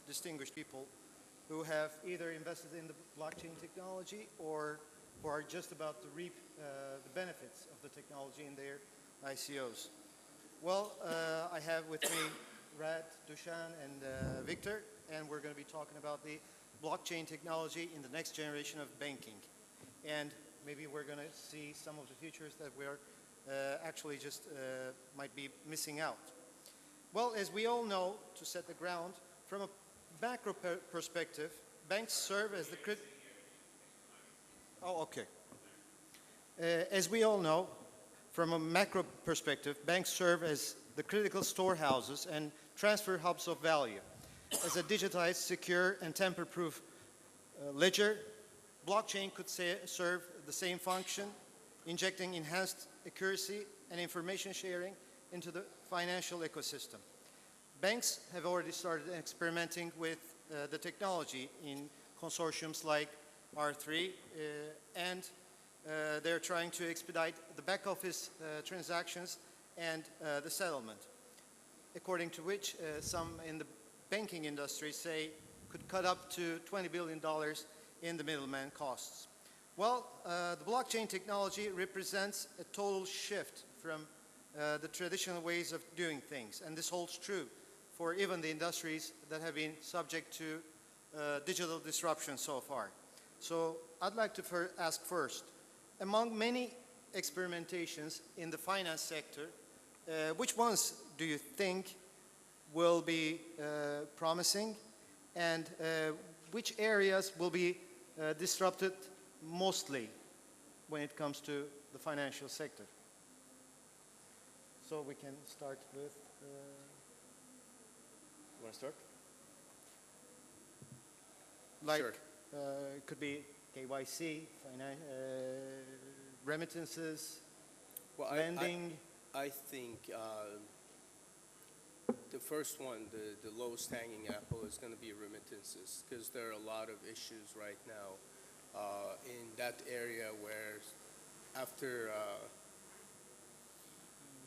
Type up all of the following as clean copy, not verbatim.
distinguished people who have either invested in the blockchain technology or who are just about to reap the benefits of the technology in their ICOs. Well, I have with me Rad, Dushan, and Victor, and we're going to be talking about the blockchain technology in the next generation of banking. And maybe we're going to see some of the features that we're actually just might be missing out. Well, as we all know, to set the ground, from a macro perspective, banks serve as the as we all know, from a macro perspective, banks serve as the critical storehouses and transfer hubs of value. As a digitized, secure, and tamper-proof ledger, blockchain could serve the same function, injecting enhanced accuracy and information sharing into the financial ecosystem. Banks have already started experimenting with the technology in consortiums like R3, and they're trying to expedite the back office transactions and the settlement, according to which some in the banking industry say could cut up to $20 billion in the middleman costs. Well, the blockchain technology represents a total shift from the traditional ways of doing things, and this holds true for even the industries that have been subject to digital disruption so far. So I'd like to ask first, among many experimentations in the finance sector, which ones do you think will be promising, and which areas will be disrupted mostly when it comes to the financial sector? So we can start with, you want to start? Like, sure. It could be KYC, remittances, lending. I think the first one, the lowest hanging apple, is going to be remittances, because there are a lot of issues right now in that area where after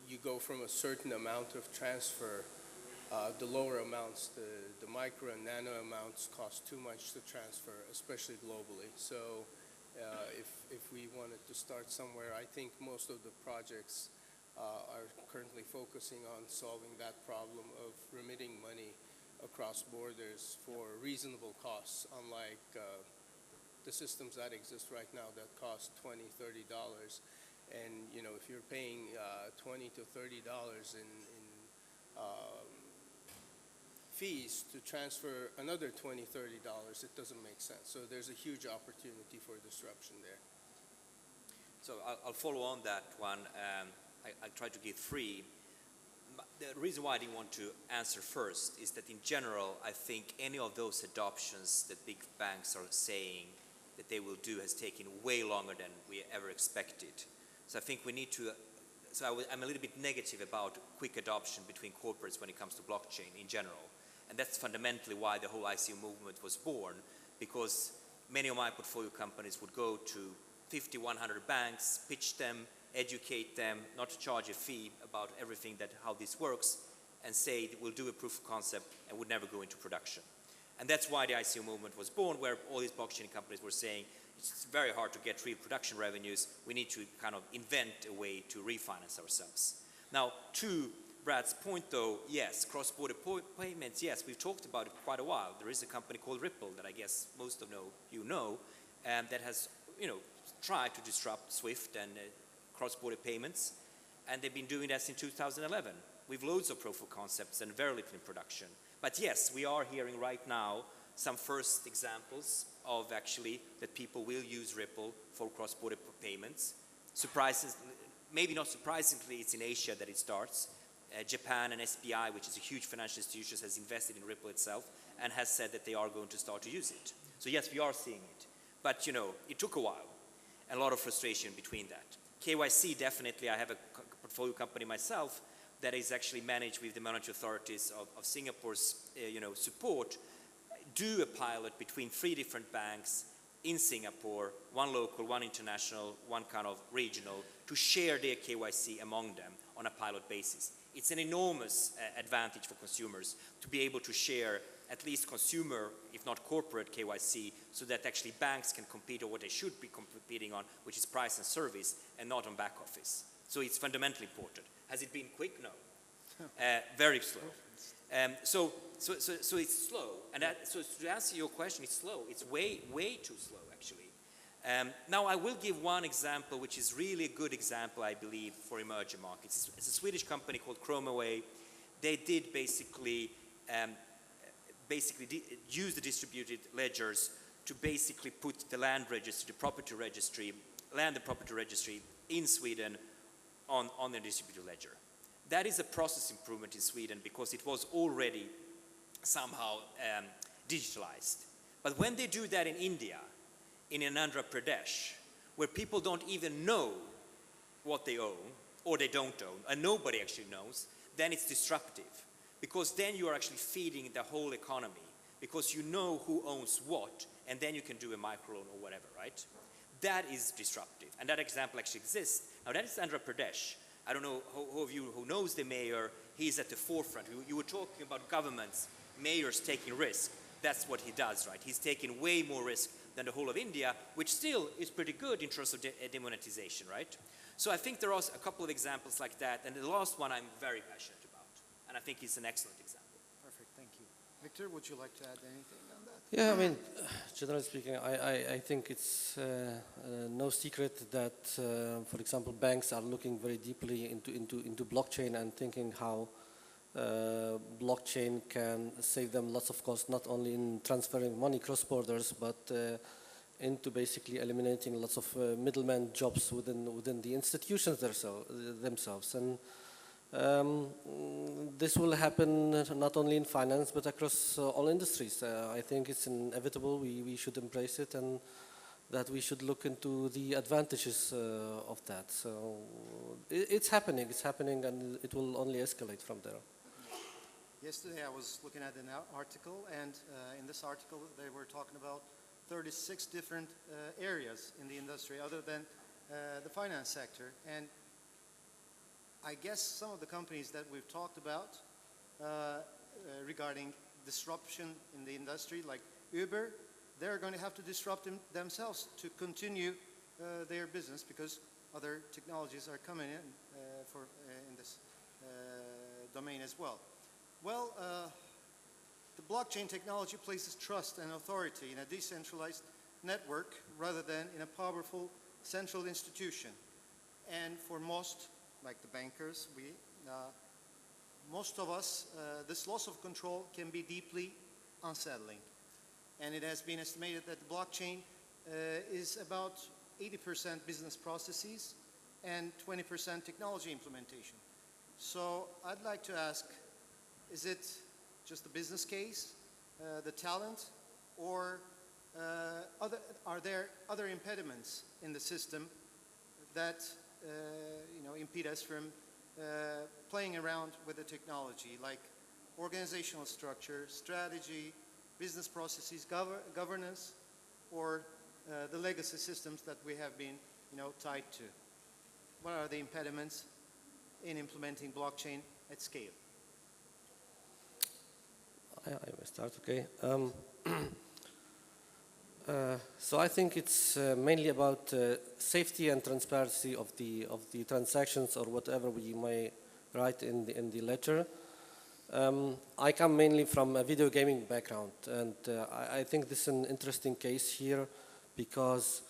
you go from a certain amount of transfer, the lower amounts, the micro and nano amounts cost too much to transfer, especially globally. So if we wanted to start somewhere, I think most of the projects are currently focusing on solving that problem of remitting money across borders for reasonable costs, unlike the systems that exist right now that cost $20, $30. And you know, if you're paying $20 to $30 in fees to transfer another $20, $30, it doesn't make sense. So there's a huge opportunity for disruption there. So I'll follow on that one. I try to give three. The reason why I didn't want to answer first is that in general, I think any of those adoptions that big banks are saying that they will do has taken way longer than we ever expected. So I think we need to, I'm a little bit negative about quick adoption between corporates when it comes to blockchain in general. And that's fundamentally why the whole ICO movement was born, because many of my portfolio companies would go to 50, 100 banks, pitch them, educate them, not to charge a fee about everything how this works, and say we'll do a proof of concept and would never go into production. And that's why the ICO movement was born, where all these blockchain companies were saying it's very hard to get real production revenues. We need to kind of invent a way to refinance ourselves. Now, to Brad's point though, yes, cross-border payments, yes, we've talked about it for quite a while. There is a company called Ripple that I guess most of you know, that has tried to disrupt SWIFT and cross-border payments, and they've been doing that since 2011. We've loads of proof of concepts and very little in production. But yes, we are hearing right now some first examples of actually that people will use Ripple for cross-border payments. Maybe not surprisingly, it's in Asia that it starts. Japan and SBI, which is a huge financial institution, has invested in Ripple itself and has said that they are going to start to use it. So yes, we are seeing it. But it took a while, and a lot of frustration between that. KYC, definitely, I have a portfolio company myself that is actually managed with the monetary authorities of Singapore's support, do a pilot between 3 different banks in Singapore, one local, one international, one kind of regional, to share their KYC among them on a pilot basis. It's an enormous advantage for consumers to be able to share at least consumer, if not corporate KYC, so that actually banks can compete on what they should be competing on, which is price and service, and not on back office. So it's fundamentally important. Has it been quick? No. Very slow. So it's slow. And so to answer your question, it's slow. It's way too slow, actually. Now, I will give one example, which is really a good example, I believe, for emerging markets. It's a Swedish company called Chromaway. They did basically use the distributed ledgers to basically put the land registry, the property registry, land and property registry in Sweden on the distributed ledger. That is a process improvement in Sweden because it was already somehow digitalized. But when they do that in India, in Andhra Pradesh, where people don't even know what they own or they don't own, and nobody actually knows, then it's disruptive. Because then you are actually feeding the whole economy, because you know who owns what, and then you can do a microloan or whatever, right? That is disruptive, and that example actually exists. Now that is Andhra Pradesh. I don't know who of you who knows the mayor, he's at the forefront. You were talking about governments, mayors taking risk. That's what he does, right? He's taking way more risk than the whole of India, which still is pretty good in terms of demonetization, right? So I think there are a couple of examples like that, and the last one I'm very passionate about, and I think it's an excellent example. Perfect, thank you. Victor, would you like to add anything on that? Yeah, I mean, generally speaking, I think it's no secret that, for example, banks are looking very deeply into blockchain and thinking how blockchain can save them lots of costs, not only in transferring money cross borders, but into basically eliminating lots of middleman jobs within the institutions themselves. And this will happen not only in finance, but across all industries. I think it's inevitable. We should embrace it, and that we should look into the advantages of that. So it's happening, and it will only escalate from there. Yesterday I was looking at an article, and in this article they were talking about 36 different areas in the industry other than the finance sector. And I guess some of the companies that we've talked about regarding disruption in the industry, like Uber, they're going to have to disrupt themselves to continue their business, because other technologies are coming in in this domain as well. Well, the blockchain technology places trust and authority in a decentralized network rather than in a powerful central institution. And for most, like the bankers, most of us, this loss of control can be deeply unsettling. And it has been estimated that the blockchain is about 80% business processes and 20% technology implementation. So I'd like to ask, is it just the business case, the talent, or are there other impediments in the system that impede us from playing around with the technology, like organizational structure, strategy, business processes, governance, or the legacy systems that we have been tied to? What are the impediments in implementing blockchain at scale? I will start, okay. So I think it's mainly about safety and transparency of the transactions, or whatever we may write in the ledger. I come mainly from a video gaming background, and I think this is an interesting case here, because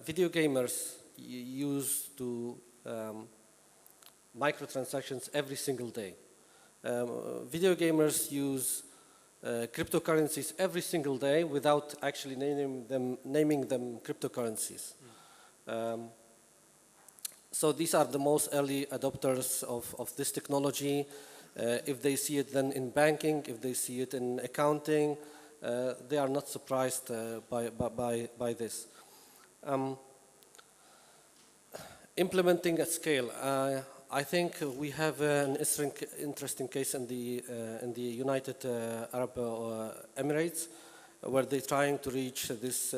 video gamers use to microtransactions every single day. Video gamers use cryptocurrencies every single day without actually naming them cryptocurrencies. So these are the most early adopters of this technology. If they see it then in banking, if they see it in accounting, they are not surprised by this. Implementing at scale. I think we have an interesting case in the United Arab Emirates, where they're trying to reach this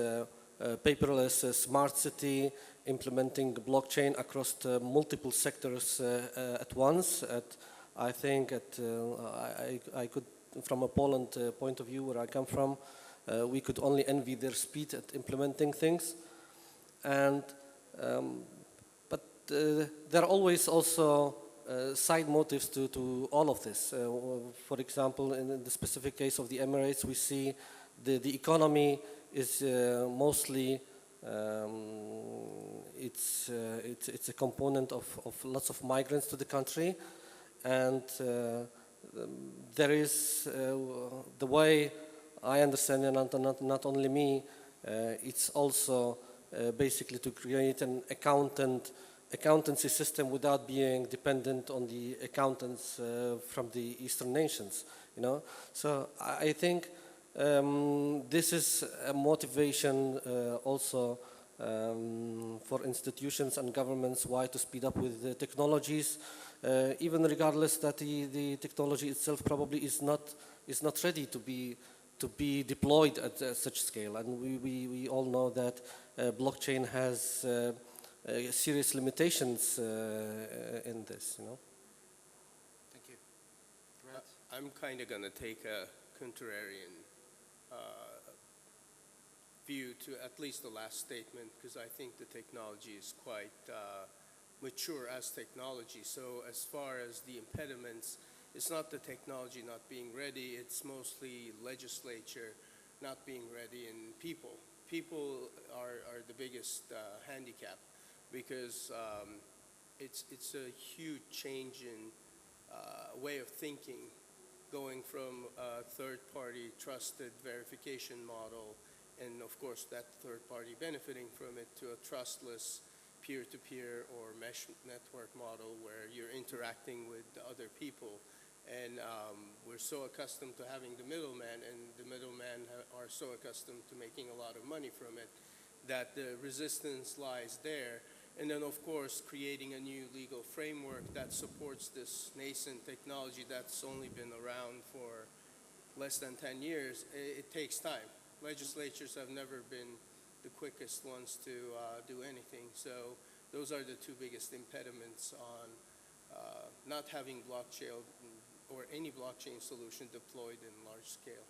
paperless smart city, implementing blockchain across the multiple sectors at once. I think I could from a Poland point of view, where I come from, we could only envy their speed at implementing things. And but there are always also side motives to all of this. For example, in the specific case of the Emirates, we see the economy is mostly it's a component of lots of migrants to the country, and there is the way I understand it, not only me, it's also basically to create an accountancy system without being dependent on the accountants from the Eastern nations, you know. So I think this is a motivation also for institutions and governments why to speed up with the technologies, even regardless that the technology itself probably is not ready to be deployed at such scale. And we all know that blockchain has serious limitations in this, you know. Thank you. I'm kind of going to take a contrarian view to at least the last statement, because I think the technology is quite mature as technology. So as far as the impediments, it's not the technology not being ready, it's mostly legislature not being ready, and people. People are the biggest handicap, because it's a huge change in way of thinking, going from a third-party trusted verification model, and of course that third party benefiting from it, to a trustless peer-to-peer or mesh network model where you're interacting with the other people. And we're so accustomed to having the middleman, and the middlemen are so accustomed to making a lot of money from it, that the resistance lies there. And then of course creating a new legal framework that supports this nascent technology that's only been around for less than 10 years, it takes time. Legislatures have never been the quickest ones to do anything. So those are the two biggest impediments on not having blockchain or any blockchain solution deployed in large scale.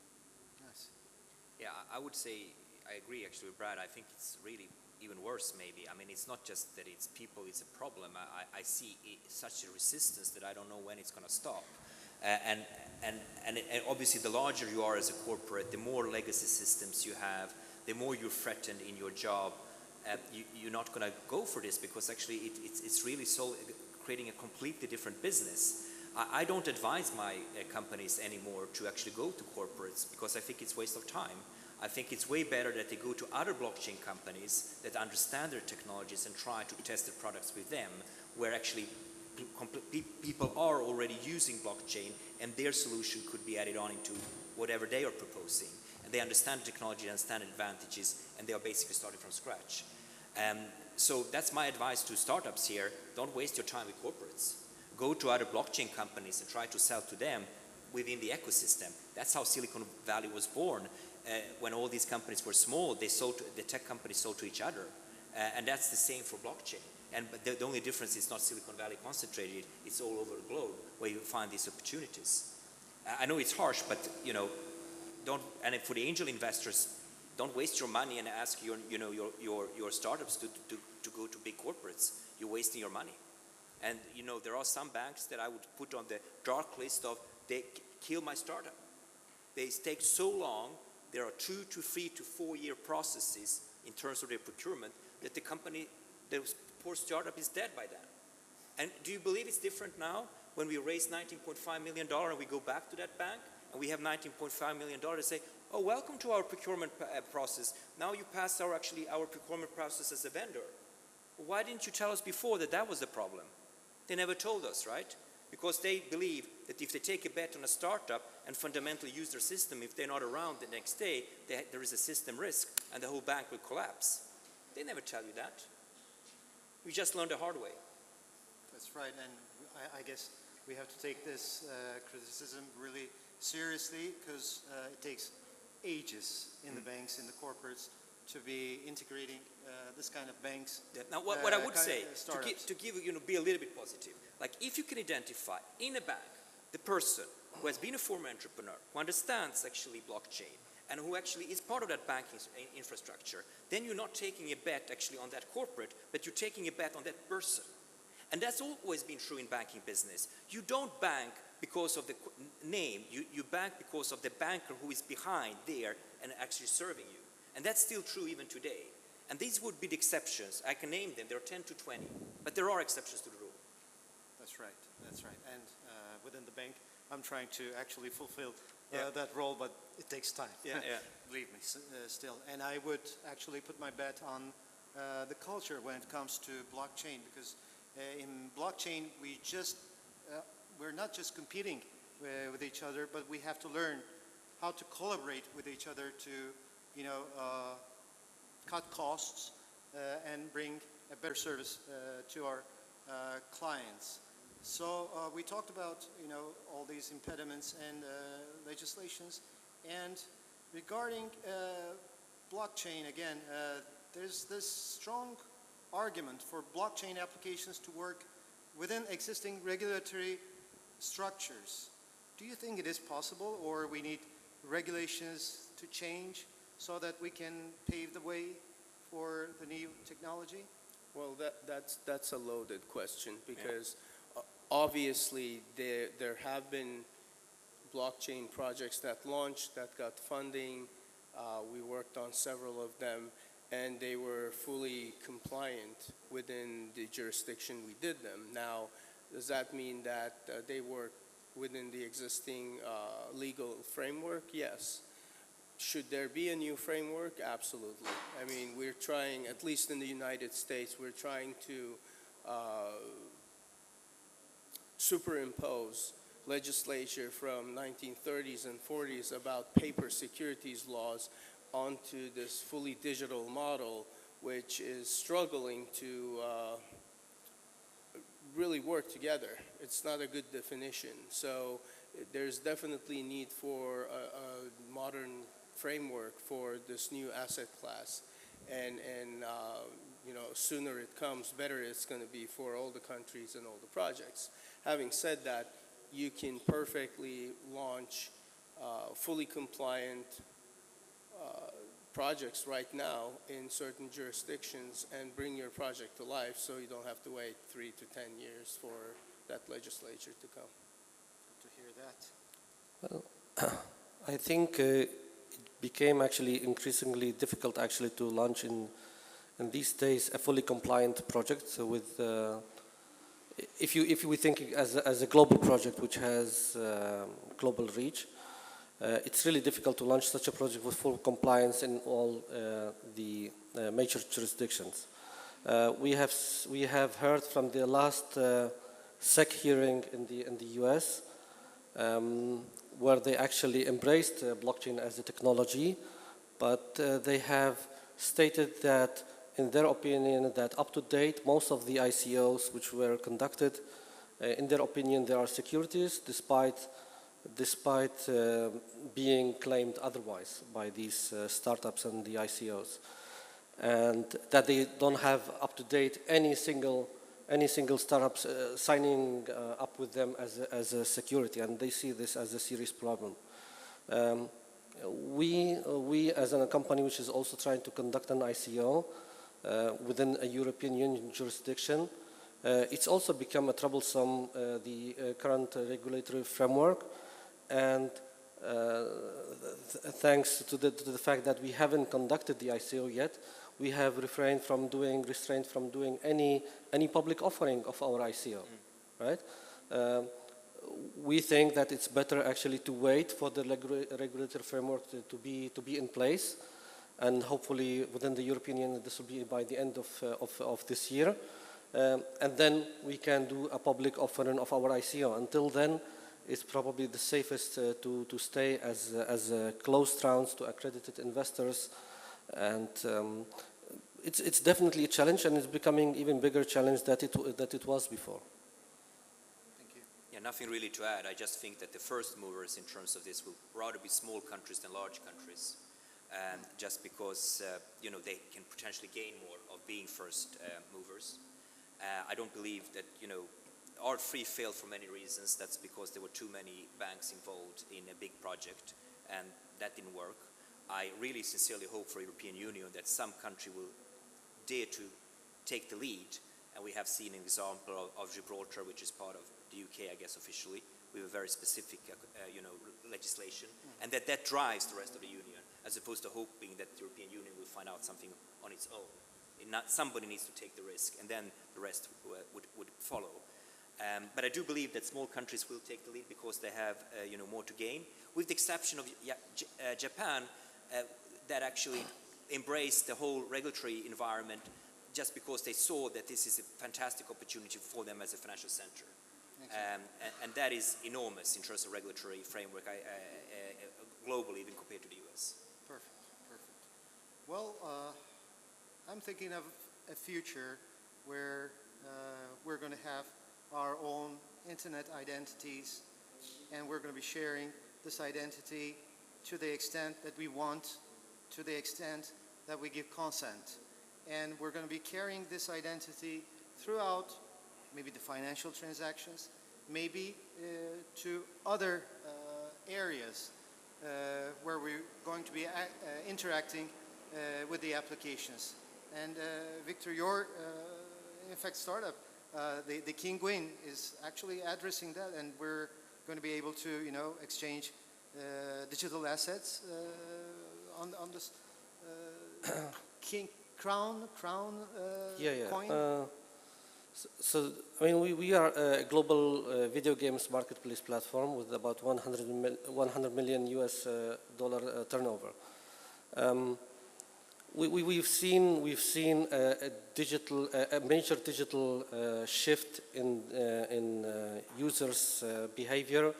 Nice. Yeah, I would say, I agree actually with Brad. I think it's really even worse maybe. I mean, it's not just that it's people, it's a problem. I see such a resistance that I don't know when it's going to stop. And obviously the larger you are as a corporate, the more legacy systems you have, the more you're threatened in your job. You're not going to go for this, because actually it's really creating a completely different business. I don't advise my companies anymore to actually go to corporates, because I think it's a waste of time. I think it's way better that they go to other blockchain companies that understand their technologies and try to test their products with them, where actually people are already using blockchain, and their solution could be added on into whatever they are proposing. And they understand technology, understand advantages, and they are basically starting from scratch. So that's my advice to startups here. Don't waste your time with corporates. Go to other blockchain companies and try to sell to them within the ecosystem. That's how Silicon Valley was born. When all these companies were small, the tech companies sold to each other. And that's the same for blockchain. But the only difference is not Silicon Valley concentrated, it's all over the globe where you find these opportunities. I know it's harsh, but you know, and for the angel investors, don't waste your money and ask your startups to go to big corporates. You're wasting your money. And you know, there are some banks that I would put on the dark list of, they kill my startup. They take so long, there are 2 to 3 to 4 year processes in terms of their procurement, that the company, the poor startup is dead by then. And do you believe it's different now when we raise $19.5 million and we go back to that bank and we have $19.5 million to say, oh, welcome to our procurement process. Now you pass our procurement process as a vendor. Why didn't you tell us before that was the problem? They never told us, right? Because they believe that if they take a bet on a startup and fundamentally use their system, if they're not around the next day, there is a system risk and the whole bank will collapse. They never tell you that. We just learned the hard way. That's right, and I guess we have to take this criticism really seriously, because it takes ages in the banks, in the corporates, to be integrating this kind of banks. Yeah. Now, what I would say, to give, be a little bit positive, like if you can identify in a bank the person who has been a former entrepreneur, who understands actually blockchain, and who actually is part of that banking infrastructure, then you're not taking a bet actually on that corporate, but you're taking a bet on that person. And that's always been true in banking business. You don't bank because of the name, you bank because of the banker who is behind there and actually serving you. And that's still true even today. And these would be the exceptions. I can name them, there are 10 to 20, but there are exceptions to the rule. That's right, that's right. And within the bank, I'm trying to actually fulfill Yeah. that role, but it takes time. Yeah, yeah. Believe me, still. And I would actually put my bet on the culture when it comes to blockchain, because in blockchain, we're not just competing with each other, but we have to learn how to collaborate with each other to, cut costs and bring a better service to our clients. So we talked about, all these impediments and legislations. And regarding blockchain, again, there's this strong argument for blockchain applications to work within existing regulatory structures. Do you think it is possible, or we need regulations to change so that we can pave the way for the new technology? Well, that's a loaded question, because obviously there have been blockchain projects that launched, that got funding. We worked on several of them, and they were fully compliant within the jurisdiction we did them. Now, does that mean that they work within the existing legal framework? Yes. Should there be a new framework? Absolutely. I mean, we're trying, at least in the United States, we're trying to superimpose legislation from 1930s and 40s about paper securities laws onto this fully digital model, which is struggling to really work together. It's not a good definition. So there's definitely need for a modern framework for this new asset class. And sooner it comes, better it's going to be for all the countries and all the projects. Having said that, you can perfectly launch fully compliant projects right now in certain jurisdictions and bring your project to life, so you don't have to wait 3 to 10 years for that legislature to come. Good to hear that. Well, I think it became actually increasingly difficult actually to launch in these days a fully compliant project with if we think as a global project which has global reach, it's really difficult to launch such a project with full compliance in all the major jurisdictions. We have heard from the last SEC hearing in the US, where they actually embraced blockchain as a technology, but they have stated that, in their opinion, that up to date, most of the ICOs which were conducted, in their opinion, they are securities, despite being claimed otherwise by these startups and the ICOs, and that they don't have up to date any single startups signing up with them as a security, and they see this as a serious problem. We as a company which is also trying to conduct an ICO within a European Union jurisdiction, it's also become a troublesome, the current regulatory framework, and thanks to the fact that we haven't conducted the ICO yet, we have restrained from doing any public offering of our ICO, right? We think that it's better actually to wait for the regulatory framework to be in place, and hopefully within the European Union this will be by the end of this year, and then we can do a public offering of our ICO. Until then, it's probably the safest to stay as closed rounds to accredited investors, and it's definitely a challenge, and it's becoming even bigger challenge that it was before. Thank you. Yeah, nothing really to add. I just think that the first movers in terms of this will rather be small countries than large countries, and just because they can potentially gain more of being first movers. I don't believe that R3 failed for many reasons. That's because there were too many banks involved in a big project, and that didn't work. I really sincerely hope for European Union that some country will dare to take the lead, and we have seen an example of Gibraltar, which is part of the UK, I guess, officially, with a very specific, legislation, and that drives the rest of the Union, as opposed to hoping that the European Union will find out something on its own. Somebody needs to take the risk, and then the rest would follow. But I do believe that small countries will take the lead because they have, more to gain, with the exception of Japan, that actually embraced the whole regulatory environment just because they saw that this is a fantastic opportunity for them as a financial center. And that is enormous in terms of regulatory framework globally, even compared to the US. Perfect, perfect. Well, I'm thinking of a future where we're going to have our own internet identities, and we're going to be sharing this identity to the extent that we want, to the extent that we give consent. And we're going to be carrying this identity throughout maybe the financial transactions, maybe to other areas where we're going to be interacting with the applications. And Victor, your in fact startup, the King Gwyn, is actually addressing that, and we're going to be able to exchange digital assets on this King Crown coin. So I mean, we are a global video games marketplace platform with about 100 million US dollar turnover. We've seen a major digital shift in users' behavior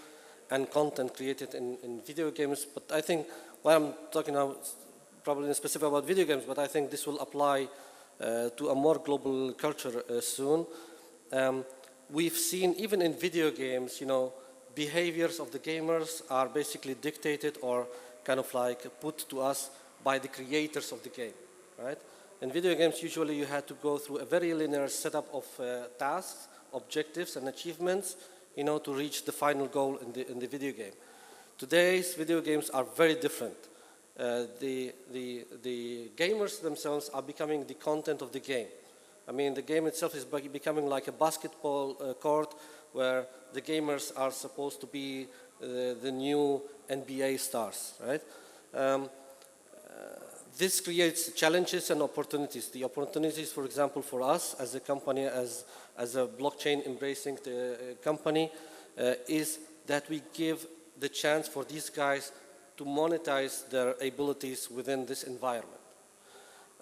and content created in video games. But I think what I'm talking now probably specific about video games, but I think this will apply to a more global culture soon. We've seen even in video games, behaviors of the gamers are basically dictated or kind of like put to us by the creators of the game, right? In video games, usually you had to go through a very linear setup of tasks, objectives, and achievements, to reach the final goal in the video game. Today's video games are very different. The gamers themselves are becoming the content of the game. I mean, the game itself is becoming like a basketball court where the gamers are supposed to be the new NBA stars, right? This creates challenges and opportunities. The opportunities, for example, for us as a company, as a blockchain embracing company, is that we give the chance for these guys to monetize their abilities within this environment.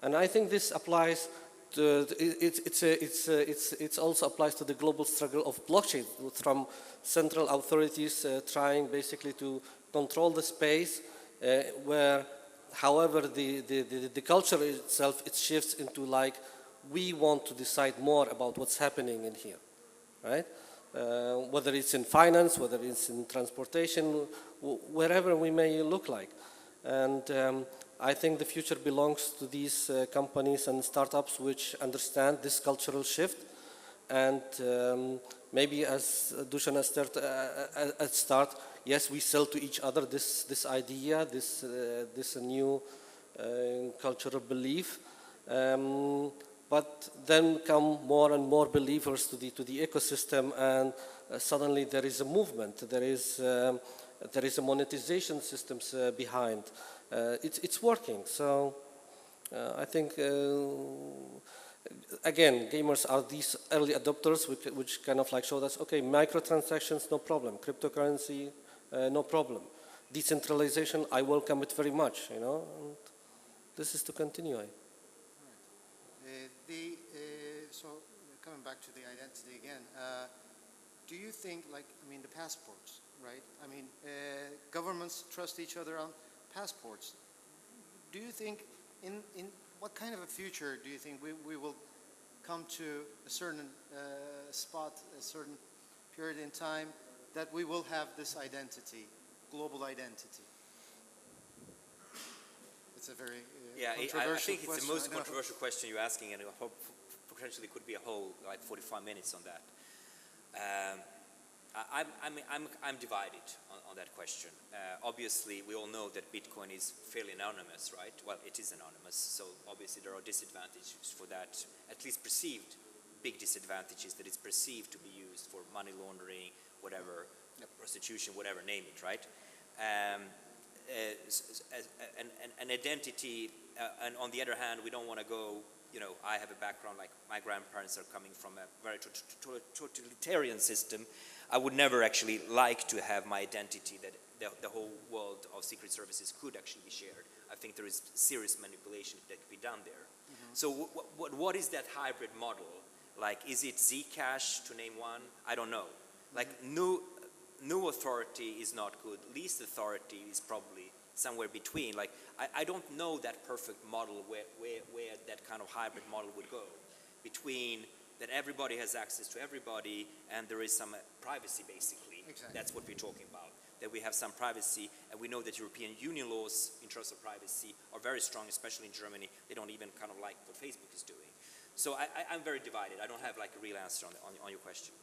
And I think this applies to, it also applies to the global struggle of blockchain, from central authorities trying basically to control the space where, however, the culture itself, it shifts into like, we want to decide more about what's happening in here, right? Whether it's in finance, whether it's in transportation, wherever we may look like. And I think the future belongs to these companies and startups which understand this cultural shift. And maybe as Dushan has started at start, yes, we sell to each other this idea, this new cultural belief. But then come more and more believers to the ecosystem, and suddenly there is a movement. There is a monetization systems behind. It's working. So I think again, gamers are these early adopters, which kind of like showed us, okay, microtransactions, no problem. Cryptocurrency, no problem. Decentralization, I welcome it very much. And this is to continue. So coming back to the identity again, do you think, the passports, right? Governments trust each other on passports. Do you think, in what kind of a future do you think we will come to a certain spot, a certain period in time, that we will have this identity, global identity? It's a very controversial I think it's question. the most controversial question you're asking, and I hope potentially could be a whole 45 minutes on that. I'm divided on that question. Obviously, we all know that Bitcoin is fairly anonymous, right? Well, it is anonymous, so obviously there are disadvantages for that, at least perceived big disadvantages, that it's perceived to be used for money laundering, whatever, prostitution, whatever, name it, right? An identity, and on the other hand, we don't want to go, I have a background, like my grandparents are coming from a very totalitarian system. I would never actually like to have my identity that the whole world of secret services could actually be shared. I think there is serious manipulation that could be done there. Mm-hmm. So what is that hybrid model? Like, is it Zcash, to name one? I don't know. Mm-hmm. Like, new authority is not good. Least authority is probably somewhere between. Like, I don't know that perfect model where that kind of hybrid model would go, between that everybody has access to everybody and there is some privacy, basically. Exactly. That's what we're talking about, that we have some privacy, and we know that European Union laws in terms of privacy are very strong, especially in Germany. They don't even kind of like what Facebook is doing. So I'm very divided. I don't have like a real answer on your question.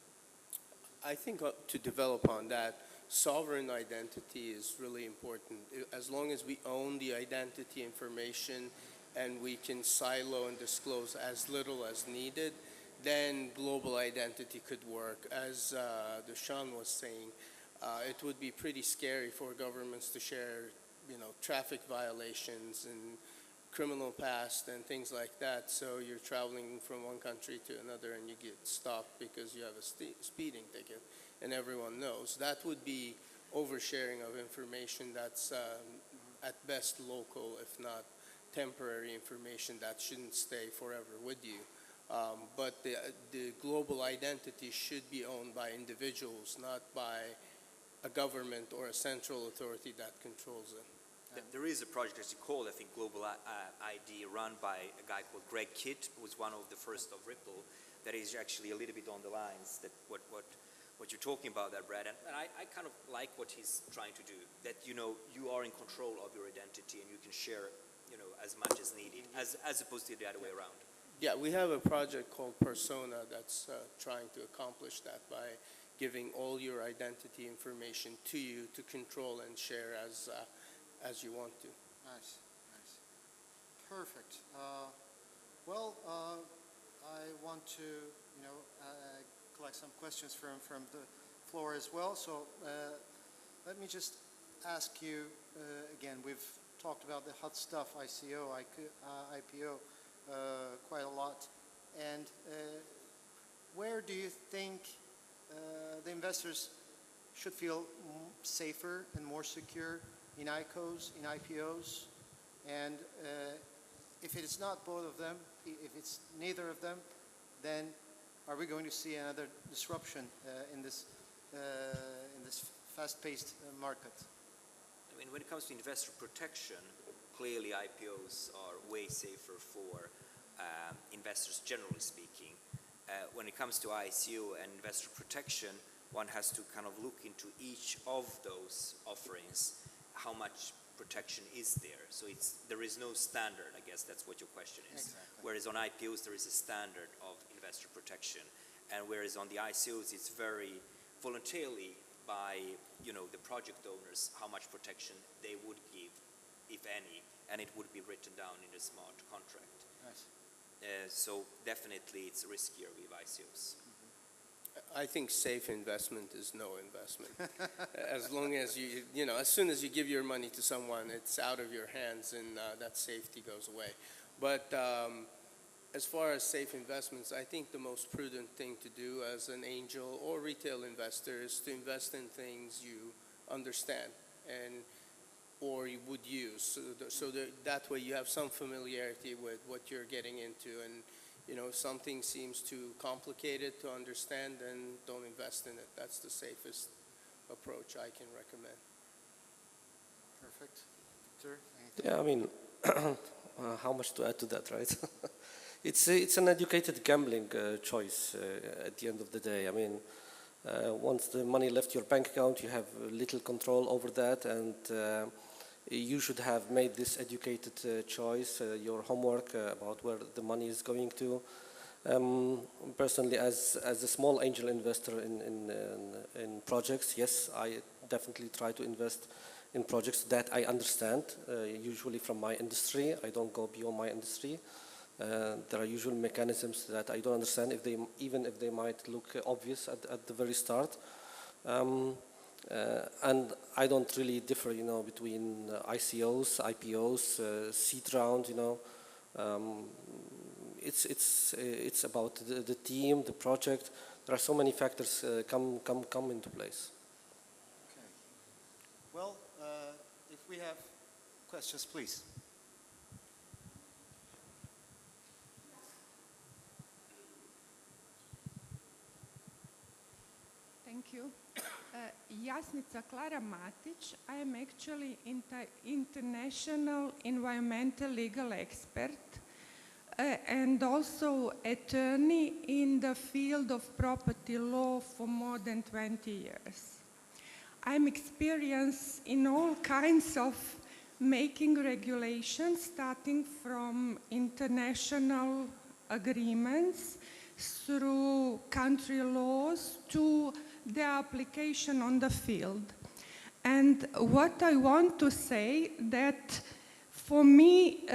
I think to develop on that, sovereign identity is really important. As long as we own the identity information and we can silo and disclose as little as needed, then global identity could work. As Dushan was saying, it would be pretty scary for governments to share, traffic violations and criminal past and things like that. So you're traveling from one country to another and you get stopped because you have a speeding ticket, and everyone knows. That would be oversharing of information that's at best local, if not temporary information that shouldn't stay forever with you. But the global identity should be owned by individuals, not by a government or a central authority that controls it. There is a project, as you call it, I think, Global ID, run by a guy called Greg Kidd, who was one of the first of Ripple, that is actually a little bit on the lines that what you're talking about there, Brad. And I kind of like what he's trying to do, that, you are in control of your identity and you can share, as much as needed, as opposed to the other way around. Yeah, we have a project called Persona that's trying to accomplish that by giving all your identity information to you to control and share as you want to. Nice. Perfect. I want to, collect some questions from the floor as well. So let me just ask you again. We've talked about the hot stuff, IPO, quite a lot. And where do you think the investors should feel safer and more secure in ICOs, in IPOs? And if it is not both of them, if it's neither of them, then are we going to see another disruption in this fast-paced market? I mean, when it comes to investor protection, clearly IPOs are way safer for investors, generally speaking. When it comes to ICO and investor protection, one has to kind of look into each of those offerings, how much protection is there. So there is no standard, I guess that's what your question is. Exactly. Whereas on IPOs there is a standard of investor protection, and whereas on the ICOs it's very voluntarily by the project owners how much protection they would give, if any, and it would be written down in a smart contract. Nice. So definitely it's riskier with ICOs. I think safe investment is no investment. As long as as soon as you give your money to someone, it's out of your hands and that safety goes away. But as far as safe investments, I think the most prudent thing to do as an angel or retail investor is to invest in things you understand or you would use. So that way you have some familiarity with what you're getting into. And if something seems too complicated to understand, then don't invest in it. That's the safest approach I can recommend. Perfect. Victor, anything? Yeah, I mean, how much to add to that, right? It's an educated gambling choice at the end of the day. I mean, once the money left your bank account, you have little control over that, and you should have made this educated choice, your homework about where the money is going to. Personally, as a small angel investor in projects, yes, I definitely try to invest in projects that I understand, usually from my industry. I don't go beyond my industry. There are usual mechanisms that I don't understand, even if they might look obvious at the very start. And I don't really differ, between ICOs, IPOs, seed round, It's about the team, the project. There are so many factors come into place. Okay. Well, if we have questions, please. Thank you. Jasnica Klara Matic. I am actually international environmental legal expert and also attorney in the field of property law for more than 20 years. I'm experienced in all kinds of making regulations, starting from international agreements through country laws to the application on the field. And what I want to say that for me,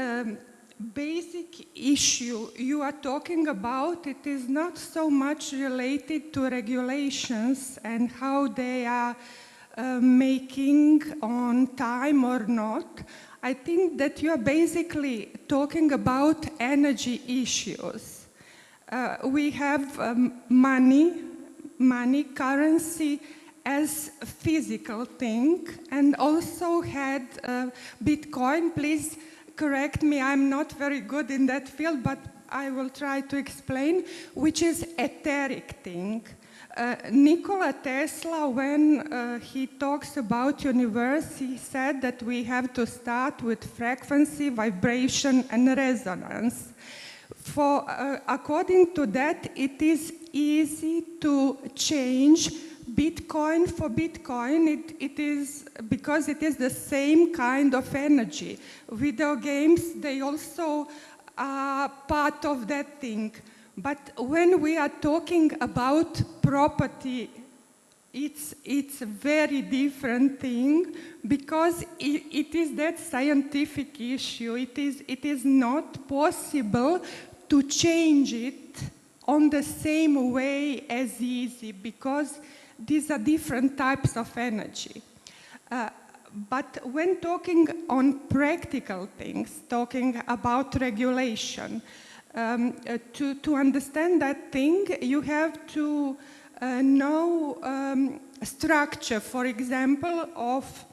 basic issue you are talking about, it is not so much related to regulations and how they are making on time or not. I think that you are basically talking about energy issues. We have money, currency as a physical thing, and also had Bitcoin. Please correct me, I'm not very good in that field, but I will try to explain, which is etheric thing. Nikola Tesla, when he talks about universe, he said that we have to start with frequency, vibration, and resonance. According to that, it is easy to change Bitcoin for Bitcoin. It is because it is the same kind of energy. Video games, they also are part of that thing. But when we are talking about property, it's a very different thing because it is that scientific issue. It is not possible to change it on the same way as easy because these are different types of energy. But when talking on practical things, talking about regulation, to understand that thing, you have to know structure, for example, of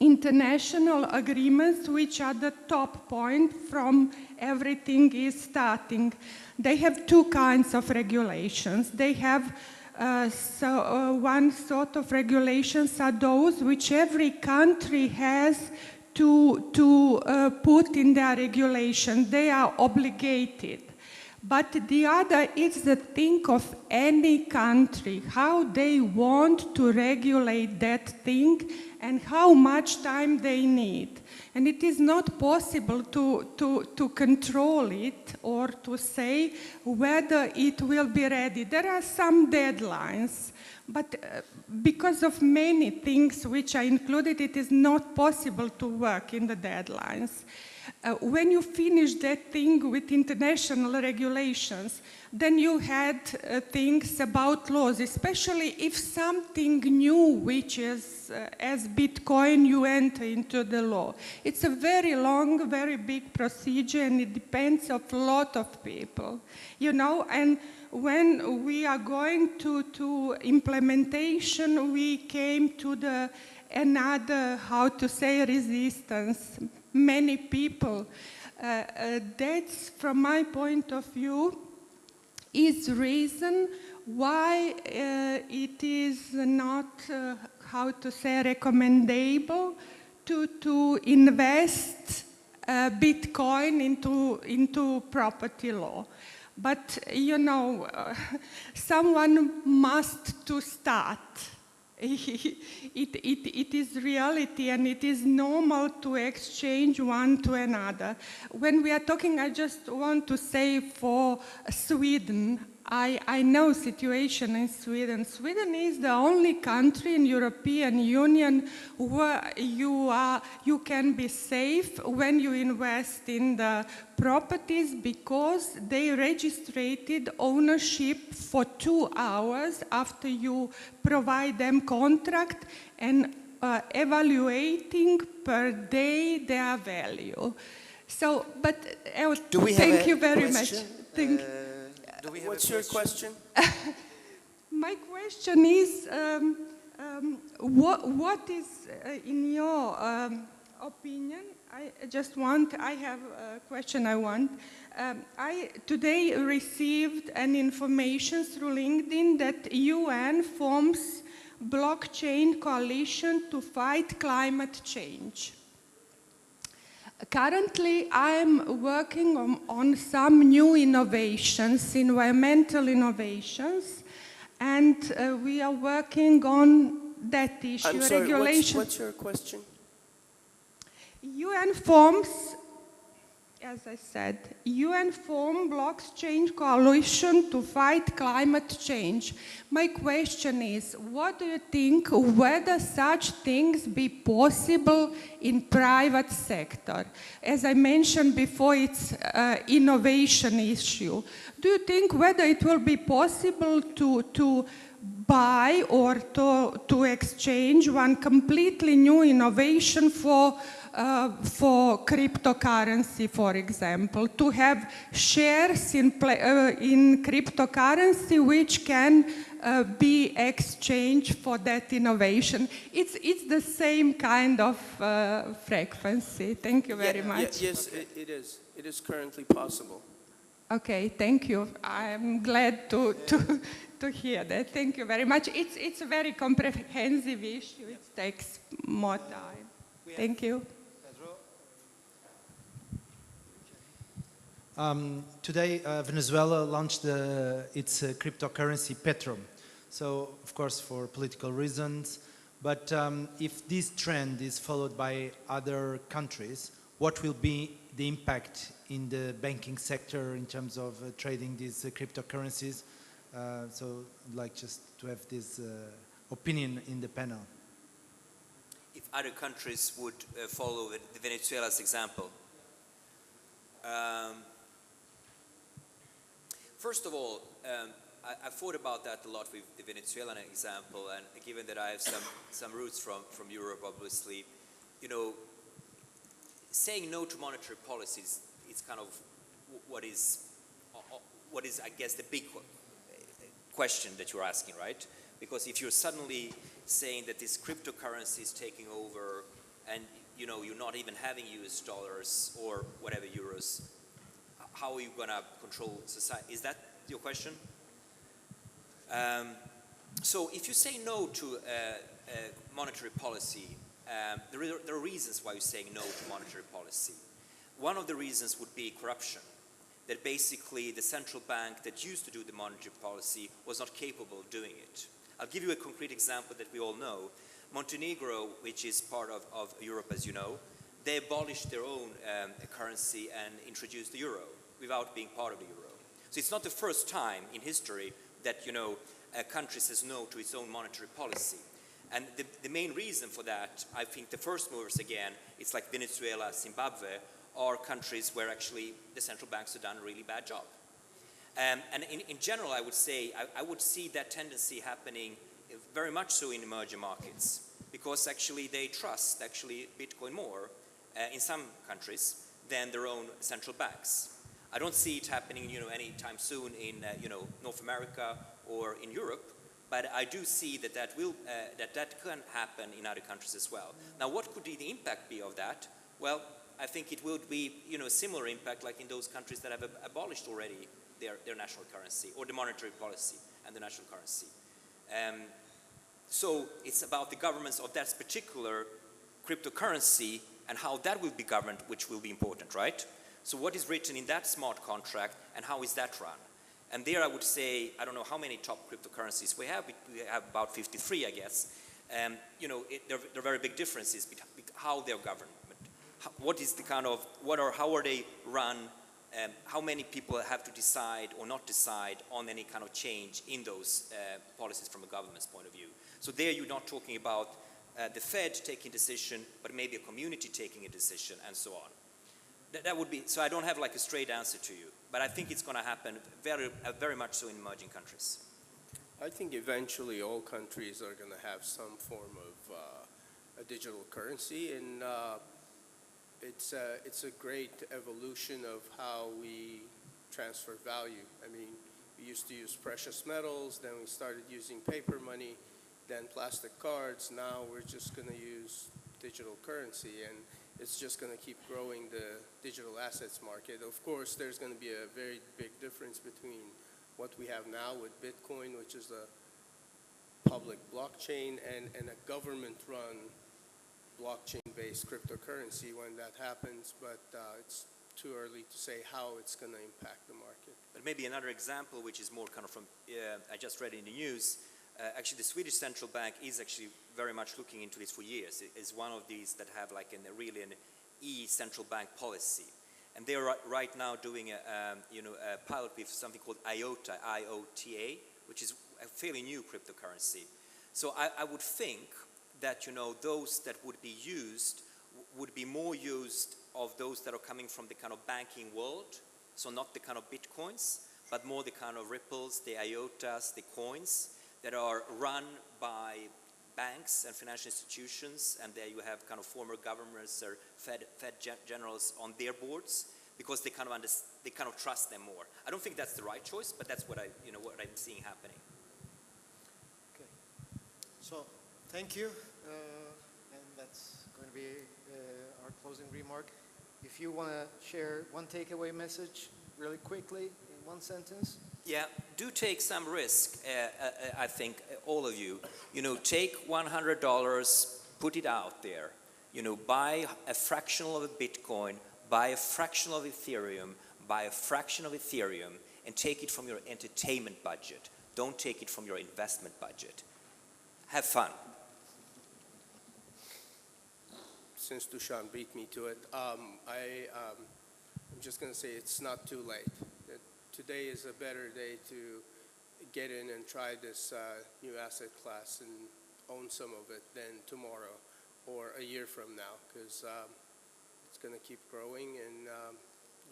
international agreements, which are the top point from everything is starting. They have two kinds of regulations. They have one sort of regulations are those which every country has to put in their regulation. They are obligated. But the other is the thing of any country, how they want to regulate that thing and how much time they need. And it is not possible to control it or to say whether it will be ready. There are some deadlines, but because of many things which are included, it is not possible to work in the deadlines. When you finish that thing with international regulations, then you had things about laws, especially if something new, which is as Bitcoin, you enter into the law. It's a very long, very big procedure, and it depends on a lot of people, and when we are going to implementation, we came to another, resistance. Many people. That's, from my point of view, is reason why it is not, recommendable to invest Bitcoin into property law. But, someone must to start. It is reality, and it is normal to exchange one to another. When we are talking, I just want to say for Sweden, I know situation in Sweden. Sweden is the only country in European Union where you can be safe when you invest in the properties, because they registered ownership for 2 hours after you provide them contract, and evaluating per day their value. So, but Do we have thank a you very question? much. Do we have What's a your question? My question is, what is, in your opinion, I have a question I want. I today received an information through LinkedIn that UN forms blockchain coalition to fight climate change. Currently, I'm working on some new innovations, environmental innovations, and we are working on that issue. I'm sorry, regulation. what's your question? UN forms, as I said, UN form blockchain coalition to fight climate change. My question is, what do you think, whether such things be possible in private sector? As I mentioned before, it's innovation issue. Do you think whether it will be possible to buy or to exchange one completely new innovation for cryptocurrency, for example, to have shares in cryptocurrency which can be exchanged for that innovation? It's the same kind of frequency. Thank you very much. Yes, it is. It is currently possible. Okay, thank you. I'm glad to hear that. Thank you very much. It's a very comprehensive issue. It takes more time. Thank you. Today, Venezuela launched its cryptocurrency Petro. So, of course, for political reasons. But if this trend is followed by other countries, what will be the impact in the banking sector in terms of trading these cryptocurrencies? So, I'd like just to have this opinion in the panel. If other countries would follow Venezuela's example. First of all, I thought about that a lot with the Venezuelan example, and given that I have some roots from Europe, obviously, you know, saying no to monetary policies is kind of what is, I guess, the big question that you're asking, right? Because if you're suddenly saying that this cryptocurrency is taking over, and you know you're not even having US dollars or whatever euros, how are you going to control society? Is that your question? So if you say no to monetary policy, there are reasons why you're saying no to monetary policy. One of the reasons would be corruption. That basically the central bank that used to do the monetary policy was not capable of doing it. I'll give you a concrete example that we all know. Montenegro, which is part of Europe, as you know, they abolished their own currency and introduced the euro without being part of the euro. So it's not the first time in history that, you know, a country says no to its own monetary policy. And the main reason for that, I think the first movers again, it's like Venezuela, Zimbabwe, are countries where actually the central banks have done a really bad job. And in general, I would say, I would see that tendency happening very much so in emerging markets, because actually they trust actually Bitcoin more in some countries than their own central banks. I don't see it happening, you know, anytime soon in, you know, North America or in Europe, but I do see that that can happen in other countries as well. Now, what could the impact be of that? Well, I think it would be, you know, a similar impact like in those countries that have abolished already their national currency, or the monetary policy and the national currency. So it's about the governments of that particular cryptocurrency and how that will be governed, which will be important, right? So what is written in that smart contract and how is that run? And there I would say, I don't know how many top cryptocurrencies we have about 53, I guess. You know, there are very big differences between how they're governed. What is the kind of, how are they run? How many people have to decide or not decide on any kind of change in those policies from a government's point of view? So there you're not talking about the Fed taking a decision, but maybe a community taking a decision and so on. That would be, so I don't have like a straight answer to you, but I think it's going to happen very much so in emerging countries. I think eventually all countries are going to have some form of a digital currency, and it's a great evolution of how we transfer value. I mean, we used to use precious metals, then we started using paper money, then plastic cards. Now we're just going to use digital currency, and it's just going to keep growing the digital assets market. Of course, there's going to be a very big difference between what we have now with Bitcoin, which is a public blockchain, and a government-run blockchain-based cryptocurrency when that happens, but it's too early to say how it's going to impact the market. But maybe another example, which is more kind of from, I just read in the news, actually the Swedish central bank is actually very much looking into this for years. It's one of these that have like really an e-central bank policy. And they're right now doing a pilot with something called IOTA, I-O-T-A, which is a fairly new cryptocurrency. So I would think that, you know, those that would be used would be more used of those that are coming from the kind of banking world, so not the kind of bitcoins, but more the kind of ripples, the IOTAs, the coins that are run by banks and financial institutions, and there you have kind of former governors or Fed generals on their boards, because they kind of trust them more. I don't think that's the right choice, but that's what I'm seeing happening. Okay. So thank you, and that's going to be our closing remark. If you want to share one takeaway message really quickly in one sentence. Yeah, do take some risk, I think, all of you. You know, take $100, put it out there. You know, buy a fraction of a Bitcoin, buy a fraction of Ethereum, buy a fraction of Ethereum, and take it from your entertainment budget. Don't take it from your investment budget. Have fun. Since Dushan beat me to it, I'm just going to say it's not too late. Today is a better day to get in and try this new asset class and own some of it than tomorrow or a year from now, because it's going to keep growing, and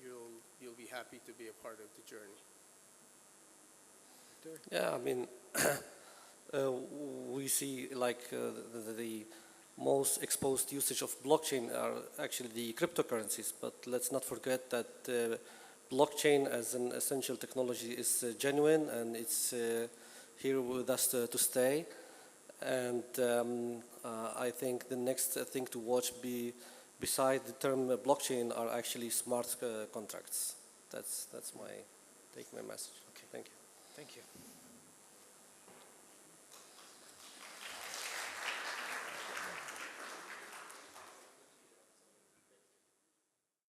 you'll be happy to be a part of the journey. Yeah, I mean, we see like the most exposed usage of blockchain are actually the cryptocurrencies, but let's not forget that blockchain as an essential technology is genuine, and it's here with us to stay. And I think the next thing to watch beside the term blockchain are actually smart contracts. That's my message. Okay, thank you. Thank you.